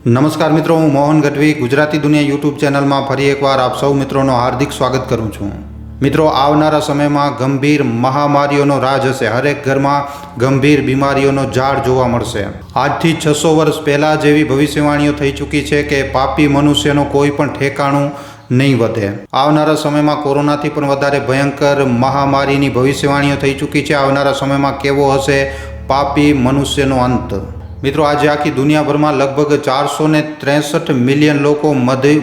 નમસ્કાર મિત્રો, હું મોહન ગઢવી ગુજરાતી દુનિયા યુટ્યુબ ચેનલમાં ફરી એકવાર આપ સૌ મિત્રોનો હાર્દિક સ્વાગત કરું છું. મિત્રો, આવનારા સમયમાં ગંભીર મહામારીઓનો રાજ હશે. હરેક ઘરમાં ગંભીર બીમારીઓનો ઝાડ જોવા મળશે. આજથી 600 વર્ષ પહેલાં જેવી ભવિષ્યવાણીઓ થઈ ચૂકી છે કે પાપી મનુષ્યનો કોઈ પણ ઠેકાણું નહીં વધે. આવનારા સમયમાં કોરોનાથી પણ વધારે ભયંકર મહામારીની ભવિષ્યવાણીઓ થઈ ચૂકી છે. આવનારા સમયમાં કેવો હશે પાપી મનુષ્યનો અંત. મિત્રો, આજે આખી દુનિયાભરમાં લગભગ 463 મિલિયન લોકો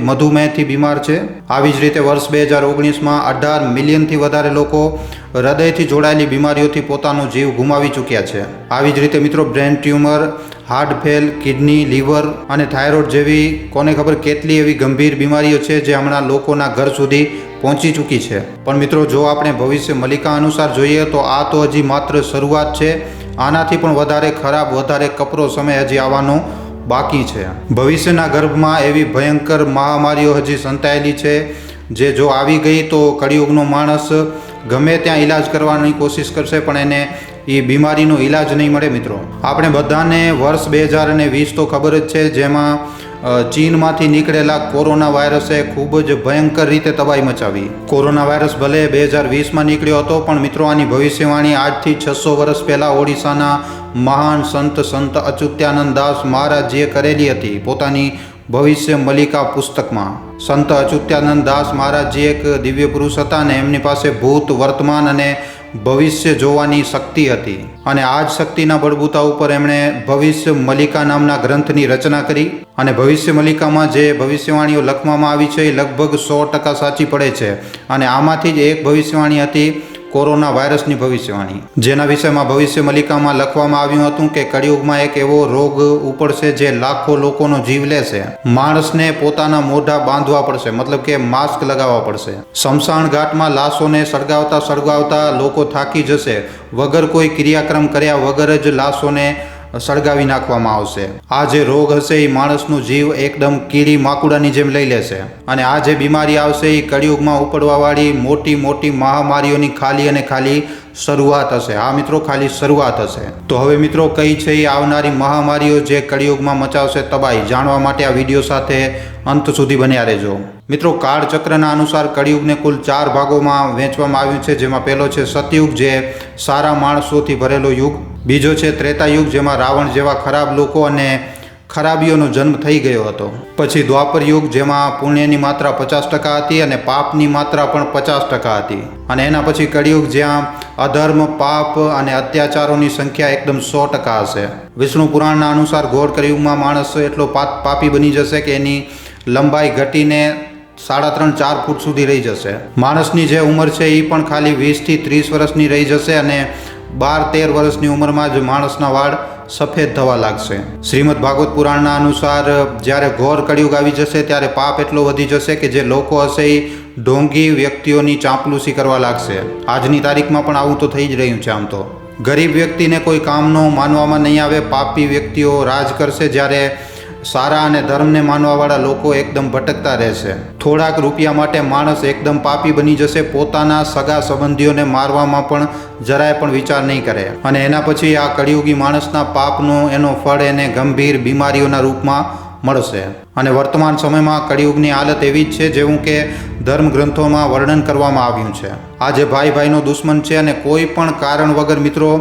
મધુમેહથી બીમાર છે. આવી જ રીતે વર્ષ 2019માં 18 મિલિયનથી વધારે લોકો હૃદયથી જોડાયેલી બીમારીઓથી પોતાનો જીવ ગુમાવી ચૂક્યા છે. આવી જ રીતે મિત્રો, brain tumour, heart fail, kidney, liver અને થાઇરોઇડ જેવી કોને ખબર કેટલી એવી ગંભીર બીમારીઓ છે જે હમણાં લોકોના ઘર સુધી પહોંચી ચૂકી છે. પણ મિત્રો, જો આપણે ભવિષ્ય મલિકા અનુસાર જોઈએ તો આ તો હજી માત્ર શરૂઆત છે. આનાથી પણ વધારે ખરાબ, વધારે કપરો સમય હજી આવવાનો બાકી છે. ભવિષ્યના ગર્ભમાં એવી ભયંકર મહામારીઓ હજી સંતાયેલી છે જે જો આવી ગઈ તો કળિયુગનો માણસ ગમે ત્યાં ઈલાજ કરવાની કોશિશ કરશે પણ એને એ બીમારીનો ઈલાજ નહીં મળે. મિત્રો, આપણે બધાને વર્ષ 2020 તો ખબર જ છે, જેમાં ચીનમાંથી નીકળેલા કોરોના વાયરસે ખૂબ જ ભયંકર રીતે તબાહી મચાવી. કોરોના વાયરસ ભલે 2020માં નીકળ્યો હતો, પણ મિત્રો આની ભવિષ્યવાણી આજથી 600 વર્ષ પહેલાં ઓડિશાના મહાન સંત અચ્યુતાનંદ દાસ મહારાજજીએ કરેલી હતી પોતાની ભવિષ્ય મલિકા પુસ્તકમાં. સંત અચ્યુતાનંદ દાસ મહારાજજી એક દિવ્ય પુરુષ હતા અને એમની પાસે ભૂત, વર્તમાન અને ભવિષ્ય જોવાની શક્તિ હતી. અને આ જ શક્તિના બળબૂતા ઉપર એમણે ભવિષ્ય મલિકા નામના ગ્રંથની રચના કરી. અને ભવિષ્ય મલિકામાં જે ભવિષ્યવાણીઓ લખવામાં આવી છે એ લગભગ 100% સાચી પડે છે. અને આમાંથી જ એક ભવિષ્યવાણી હતી કોરોના વાયરસની ભવિષ્યવાણી, જેના વિષયમાં ભવિષ્ય મલિકામાં લખવામાં આવ્યું હતું કે કળિયુગમાં એક એવો રોગ ઉપડશે જે લાખો લોકોનો જીવ લેશે. માણસને પોતાના મોઢા બાંધવા પડશે, મતલબ કે માસ્ક લગાવવા પડશે. શમશાન ઘાટમાં લાશોને સળગાવતા લોકો થાકી જશે. વગર કોઈ ક્રિયાક્રમ કર્યા વગર જ લાશોને સળગાવી નાખવામાં આવશે. આ જે રોગ હશે એ માણસનો જીવ એકદમ કીડી માકુડાની જેમ લઈ લેશે. અને આ જે બીમારી આવશે એ કળિયુગમાં ઉપડવાવાળી મોટી મોટી મહામારીઓની ખાલી અને ખાલી શરૂઆત હશે. હા મિત્રો, ખાલી શરૂઆત હશે. તો હવે મિત્રો, કઈ છે એ આવનારી મહામારીઓ જે કળિયુગમાં મચાવશે તબાહી? જાણવા માટે આ વિડીયો સાથે અંત સુધી બન્યા રહેજો. મિત્રો, કાળચક્રના અનુસાર કળિયુગને કુલ 4 ભાગોમાં વહેંચવામાં આવ્યું છે, જેમાં પહેલો છે સતયુગ, જે સારા માણસોથી ભરેલો યુગ. બીજો છે ત્રેતાયુગ, જેમાં રાવણ જેવા ખરાબ લોકો અને ખરાબીઓનો જન્મ થઈ ગયો હતો. પછી દ્વાપર યુગ, જેમાં પુણ્યની માત્રા 50% હતી અને પાપની માત્રા પણ 50% હતી. અને એના પછી કળિયુગ, જ્યાં અધર્મ, પાપ અને અત્યાચારોની સંખ્યા એકદમ 100% હશે. વિષ્ણુ પુરાણના અનુસાર ઘોર કળિયુગમાં માણસ એટલો પાપી બની જશે કે એની લંબાઈ ઘટીને 3.5-4 ફૂટ સુધી રહી જશે. માણસની જે ઉંમર છે એ પણ ખાલી 20 થી 30 વર્ષની રહી જશે અને 12-13 વર્ષની ઉંમરમાં જ માણસના વાળ સફેદ થવા લાગશે. શ્રીમદ ભાગવત પુરાણના અનુસાર જ્યારે ઘોર કળિયુગ આવી જશે ત્યારે પાપ એટલો વધી જશે કે જે લોકો હશે એ ઢોંગી વ્યક્તિઓની ચાંપલૂસી કરવા લાગશે. આજની તારીખમાં પણ આવું તો થઈ જ રહ્યું છે. આમ તો ગરીબ વ્યક્તિને કોઈ કામનો માનવામાં નહીં આવે. પાપી વ્યક્તિઓ રાજ કરશે, જ્યારે સારા અને ધર્મને માનવાવાળા લોકો એકદમ ભટકતા રહેશે. થોડાક રૂપિયા માટે માણસ એકદમ પાપી બની જશે. પોતાના સગા સંબંધીઓને મારવામાં પણ જરાય પણ વિચાર નહીં કરે. અને એના પછી આ કળિયુગી માણસના પાપનો એનો ફળ એને ગંભીર બીમારીઓના રૂપમાં મળશે. અને વર્તમાન સમયમાં કળિયુગની હાલત એવી જ છે જેવું કે ધર્મ ગ્રંથોમાં વર્ણન કરવામાં આવ્યું છે. આજે ભાઈ ભાઈનો દુશ્મન છે અને કોઈ પણ કારણ વગર મિત્રો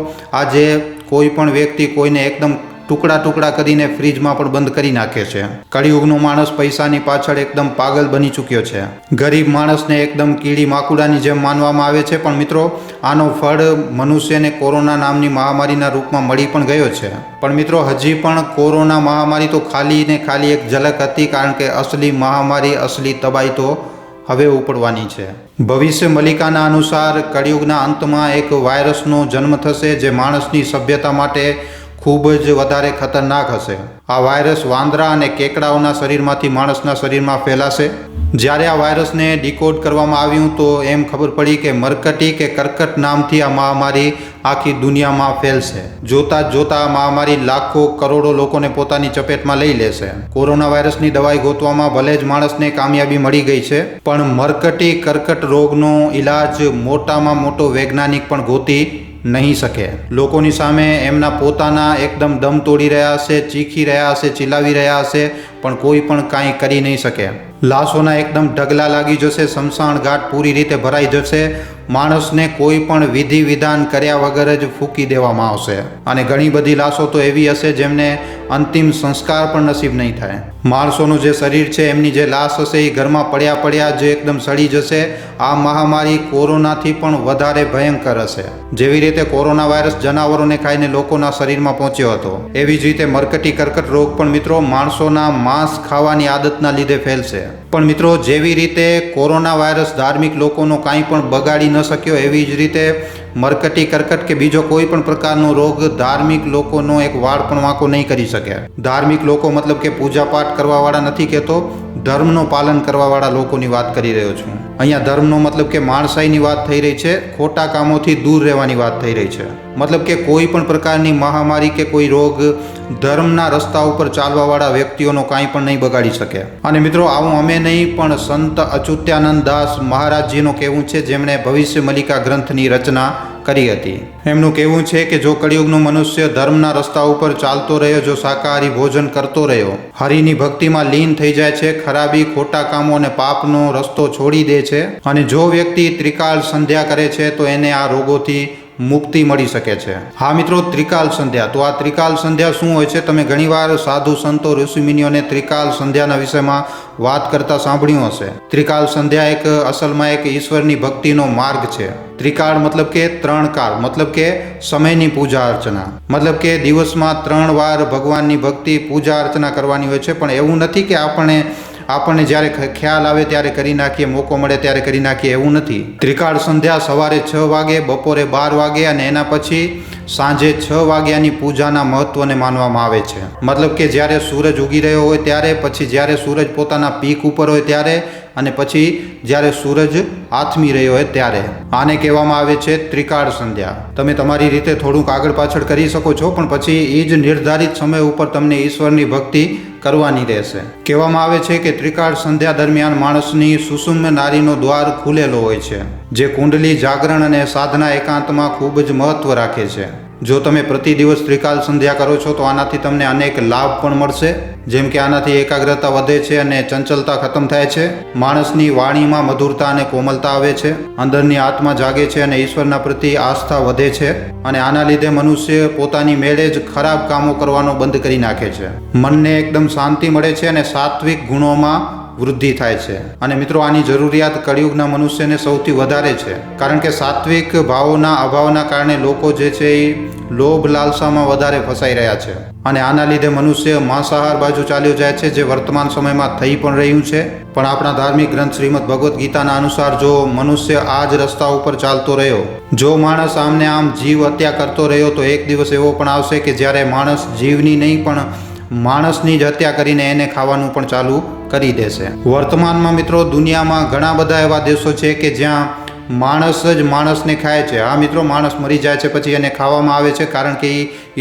આજે કોઈ પણ વ્યક્તિ કોઈને એકદમ ટુકડા કરીને ફ્રીજમાં પણ બંધ કરી નાખે છે. કળિયુગનો માણસ પૈસાની પાછળ એકદમ પાગલ બની ચૂક્યો છે. ગરીબ માણસને એકદમ કીડી માકુડાની જેમ માનવામાં આવે છે. પણ મિત્રો, આનો ફળ મનુષ્યને કોરોના નામની મહામારીના રૂપમાં મળી પણ ગયો છે. પણ મિત્રો, હજી પણ કોરોના મહામારી તો ખાલી ને ખાલી એક ઝલક હતી, કારણ કે અસલી મહામારી, અસલી તબાહી તો હવે ઉપડવાની છે. ભવિષ્ય મલિકાના અનુસાર કળિયુગના અંતમાં એક વાયરસનો જન્મ થશે જે માણસની સભ્યતા માટે ખૂબ જ વધારે ખતરનાક હશે. આ વાયરસ વાંદરા અને કેકડાઓના શરીરમાંથી માણસના શરીરમાં ફેલાશે. જ્યારે આ વાયરસને ડિકોડ કરવામાં આવ્યું તો એમ ખબર પડી કે મરકટી કે કર્કટ નામથી આ મહામારી આખી દુનિયામાં ફેલશે. જોતા જ જોતા આ મહામારી લાખો કરોડો લોકોને પોતાની ચપેટમાં લઈ લેશે. કોરોના વાયરસની દવાઈ ગોતવામાં ભલે જ માણસને કામયાબી મળી ગઈ છે, પણ મરકટી કર્કટ રોગનો ઈલાજ મોટામાં મોટો વૈજ્ઞાનિક પણ ગોતી નહીં શકે. લોકોની સામે એમના પોતાના એકદમ દમ તોડી રહ્યા હશે, ચીખી રહ્યા હશે, ચિલ્લાવી રહ્યા હશે, પણ કોઈ પણ કાંઈ કરી નહીં શકે. લાશોના એકદમ ઢગલા લાગી જશે, શમશાન ઘાટ પૂરી રીતે ભરાઈ જશે. માણસને કોઈ પણ વિધિ વિધાન કર્યા વગર જ ફૂંકી દેવામાં આવશે. અને ઘણી બધી લાશો તો એવી હશે જેમને અંતિમ સંસ્કાર પણ નસીબ નહીં થાય. માણસોનું જે શરીર છે, એમની જે લાશ હશે એ ઘરમાં પડ્યા જ એકદમ સડી જશે. આ મહામારી કોરોનાથી પણ વધારે ભયંકર હશે. જેવી રીતે કોરોના વાયરસ જનાવરોને ખાઈને લોકોના શરીરમાં પહોંચ્યો હતો, એવી જ રીતે મરકટી કર્કટ રોગ પણ મિત્રો માણસોના માંસ ખાવાની આદતના લીધે ફેલશે. પણ મિત્રો, જેવી રીતે કોરોના વાયરસ ધાર્મિક લોકોનો કાંઈ પણ બગાડી ન શક્યો, એવી જ રીતે મરકટી કર્કટ કે બીજો કોઈ પણ પ્રકારનો રોગ ધાર્મિક લોકોનો એક વાળ પણ વાંકો નહીં કરી શકે. ધાર્મિક લોકો મતલબ કે પૂજાપાઠ કરવાવાળા નથી કહેતો, ધર્મનો પાલન કરવાવાળા લોકોની વાત કરી રહ્યો છું. અહીંયા ધર્મનો મતલબ કે માણસાઈની વાત થઈ રહી છે, ખોટા કામોથી દૂર રહેવાની વાત થઈ રહી છે. મતલબ કે કોઈ પણ પ્રકારની મહામારી કે કોઈ રોગ ધર્મના રસ્તા ઉપર ચાલવાવાળા વ્યક્તિઓનો કાંઈ પણ નહીં બગાડી શકે. અને મિત્રો, આવું અમે નહીં પણ સંત અચ્યુતાનંદ દાસ મહારાજજીનું કહેવું છે, જેમણે ભવિષ્ય મલિકા ગ્રંથની રચના કરી હતી. એમનું કહેવું છે કે જો કળિયુગનો મનુષ્ય ધર્મના રસ્તા ઉપર ચાલતો રહ્યો, જો શાકાહારી ભોજન કરતો રહ્યો, હરિની ભક્તિમાં લીન થઈ જાય છે, ખરાબી, ખોટા કામો અને પાપનો રસ્તો છોડી દે છે, અને જો વ્યક્તિ ત્રિકાળ સંધ્યા કરે છે, તો એને આ રોગોથી મુક્તિ મળી શકે છે. હા મિત્રો, ત્રિકાળ સંધ્યા. તો આ ત્રિકાળ સંધ્યા શું હોય છે? તમે ઘણીવાર સાધુ સંતો ઋષિમુનિઓને ત્રિકાળ સંધ્યાના વિષયમાં વાત કરતા સાંભળ્યું હશે. ત્રિકાળ સંધ્યા એક અસલમાં એક ઈશ્વરની ભક્તિનો માર્ગ છે. ત્રિકાળ મતલબ કે 3 કાળ, મતલબ કે સમયની પૂજા અર્ચના, મતલબ કે દિવસમાં 3 વાર ભગવાનની ભક્તિ પૂજા અર્ચના કરવાની હોય છે. પણ એવું નથી કે આપણને જ્યારે ખ્યાલ આવે ત્યારે કરી નાખીએ, મોકો મળે ત્યારે કરી નાખીએ, એવું નથી. ત્રિકાળ સંધ્યા સવારે 6 વાગે, બપોરે 12 વાગે અને એના પછી સાંજે 6 વાગ્યાની પૂજાના મહત્વને માનવામાં આવે છે. મતલબ કે જ્યારે સૂરજ ઉગી રહ્યો હોય ત્યારે, પછી જ્યારે સૂરજ પોતાના પીક ઉપર હોય ત્યારે, અને પછી જ્યારે સૂરજ આથમી રહ્યો હોય ત્યારે. આને કહેવામાં આવે છે ત્રિકાળ સંધ્યા. તમે તમારી રીતે થોડુંક આગળ પાછળ કરી શકો છો, પણ પછી એ જ નિર્ધારિત સમય ઉપર તમને ઈશ્વરની ભક્તિ કરવાની રહેશે. કહેવામાં આવે છે કે ત્રિકાળ સંધ્યા દરમિયાન માણસની સુષુમ્ન નારીનો દ્વાર ખુલેલો હોય છે, જે કુંડલી, જાગરણ અને સાધના એકાંતમાં ખૂબ જ મહત્વ રાખે છે. જો તમે પ્રતિ દિવસ ત્રિકાળ સંધ્યા કરો છો તો આનાથી તમને અનેક લાભ પણ મળશે. જેમ કે આનાથી એકાગ્રતા વધે છે અને ચંચલતા ખતમ થાય છે. માણસની વાણીમાં મધુરતા અને કોમલતા આવે છે. અંદરની આત્મા જાગે છે અને ઈશ્વરના પ્રતિ આસ્થા વધે છે. અને આના લીધે મનુષ્ય પોતાની મેળે જ ખરાબ કામો કરવાનો બંધ કરી નાખે છે. મનને એકદમ શાંતિ મળે છે અને સાત્વિક ગુણોમાં વૃદ્ધિ થાય છે. અને મિત્રો, આની જરૂરિયાત કળિયુગના મનુષ્યને સૌથી વધારે છે, કારણ કે સાત્વિક ભાવોના અભાવના કારણે લોકો જે છે એ લોભ લાલસામાં વધારે ફસાઈ રહ્યા છે. અને આના લીધે મનુષ્ય માંસાહાર બાજુ ચાલ્યો જાય છે, જે વર્તમાન સમયમાં થઈ પણ રહ્યું છે. પણ આપણા ધાર્મિક ગ્રંથ શ્રીમદ ભગવદ્ ગીતાના અનુસાર જો મનુષ્ય આ જ રસ્તા ઉપર ચાલતો રહ્યો, જો માણસ આમને આમ જીવ હત્યા કરતો રહ્યો, તો એક દિવસ એવો પણ આવશે કે જ્યારે માણસ જીવની નહીં પણ માણસની જ હત્યા કરીને એને ખાવાનું પણ ચાલુ કરી દેશે. વર્તમાનમાં મિત્રો, દુનિયામાં ઘણા બધા એવા દેશો છે કે જ્યાં માણસ જ માણસને ખાય છે. હા મિત્રો, માણસ મરી જાય છે પછી એને ખાવામાં આવે છે, કારણ કે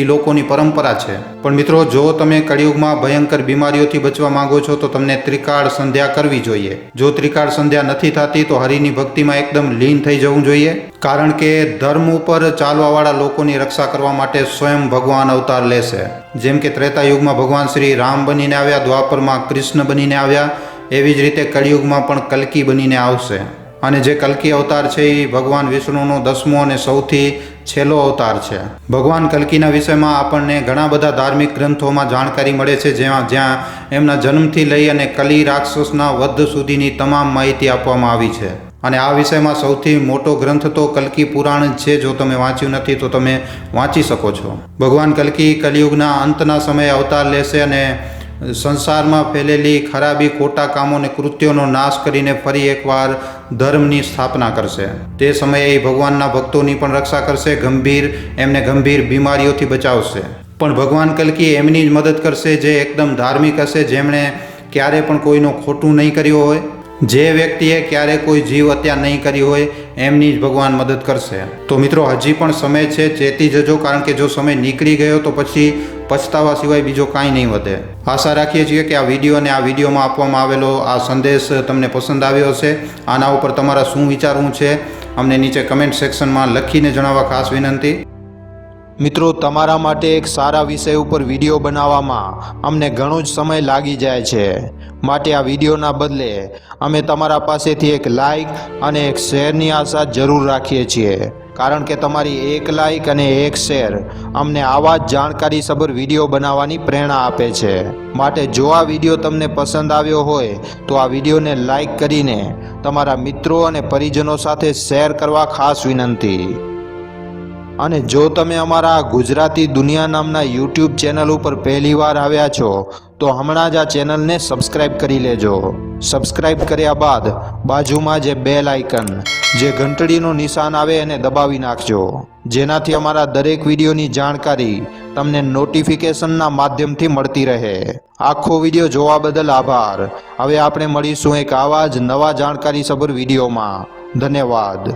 એ લોકોની પરંપરા છે. પણ મિત્રો, જો તમે કળિયુગમાં ભયંકર બીમારીઓથી બચવા માંગો છો તો તમને ત્રિકાળ સંધ્યા કરવી જોઈએ. જો ત્રિકાળ સંધ્યા નથી થતી તો હરિની ભક્તિમાં એકદમ લીન થઈ જવું જોઈએ, કારણ કે ધર્મ ઉપર ચાલવાવાળા લોકોની રક્ષા કરવા માટે સ્વયં ભગવાન અવતાર લેશે. જેમ કે ત્રેતા યુગમાં ભગવાન શ્રી રામ બનીને આવ્યા, દ્વાપરમાં કૃષ્ણ બનીને આવ્યા, એવી જ રીતે કળિયુગમાં પણ કલ્કી બનીને આવશે. અને જે કલ્કી અવતાર છે એ ભગવાન વિષ્ણુનો 10મો અને સૌથી છેલ્લો અવતાર છે. ભગવાન કલ્કીના વિષયમાં આપણને ઘણા બધા ધાર્મિક ગ્રંથોમાં જાણકારી મળે છે, જ્યાં એમના જન્મથી લઈ અને કલી રાક્ષસના વધ સુધીની તમામ માહિતી આપવામાં આવી છે. અને આ વિષયમાં સૌથી મોટો ગ્રંથ તો કલ્કી પુરાણ જ છે. જો તમે વાંચ્યું નથી તો તમે વાંચી શકો છો. ભગવાન કલ્કી કલિયુગના અંતના સમયે અવતાર લેશે અને સંસારમાં ફેલેલી ખરાબી, ખોટા કામો અને કૃત્યોનો નાશ કરીને ફરી એકવાર ધર્મની સ્થાપના કરશે. તે સમયે ભગવાનના ભક્તોની પણ રક્ષા કરશે, એમને ગંભીર બીમારીઓથી બચાવશે. પણ ભગવાન કલ્કી એમની જ મદદ કરશે જે એકદમ ધાર્મિક હશે, જેમણે ક્યારે પણ કોઈનું ખોટું નહીં કર્યું હોય, જે વ્યક્તિએ ક્યારે કોઈ જીવ હત્યા નહીં કરી હોય, એમની જ ભગવાન મદદ કરશે. તો મિત્રો, હજી પણ સમય છે, ચેતી જજો, કારણ કે જો સમય નીકળી ગયો તો પછી પછતાવા સિવાય બીજો કાંઈ નહીં વધે. આશા રાખીએ છીએ કે આ વિડીયો અને આ વિડીયોમાં આપવામાં આવેલો આ સંદેશ તમને પસંદ આવ્યો હશે. આના ઉપર તમારા શું વિચારવું છે અમને નીચે કમેન્ટ સેક્શનમાં લખીને જણાવવા ખાસ વિનંતી. મિત્રો, તમારા માટે એક સારા વિષય ઉપર વિડીયો બનાવવામાં અમને ઘણો જ સમય લાગી જાય છે, માટે આ વિડીયોના બદલે અમે તમારા પાસેથી એક લાઈક અને એક શેરની આશા જરૂર રાખીએ છીએ, કારણ કે તમારી એક લાઈક અને એક શેર અમને આવા જ જાણકારીસભર વિડીયો બનાવવાની પ્રેરણા આપે છે. માટે જો આ વિડીયો તમને પસંદ આવ્યો હોય તો આ વિડીયોને લાઈક કરીને તમારા મિત્રો અને પરિજનો સાથે શેર કરવા ખાસ વિનંતી. અને જો તમે અમારા ગુજરાતી દુનિયા નામના યુટ્યુબ ચેનલ ઉપર પહેલીવાર આવ્યા છો તો હમણાં જ આ ચેનલને સબસ્ક્રાઈબ કરી લેજો. સબસ્ક્રાઈબ કર્યા બાદ બાજુમાં જે બેલ આઇકન જે ઘંટડીનું નિશાન આવે એને દબાવી નાખજો, જેનાથી અમારા દરેક વિડીયોની જાણકારી તમને નોટિફિકેશનના માધ્યમથી મળતી રહે. આખો વિડીયો જોવા બદલ આભાર. હવે આપણે મળીશું એક આવા જ નવા જાણકારીસભર વિડીયોમાં. ધન્યવાદ.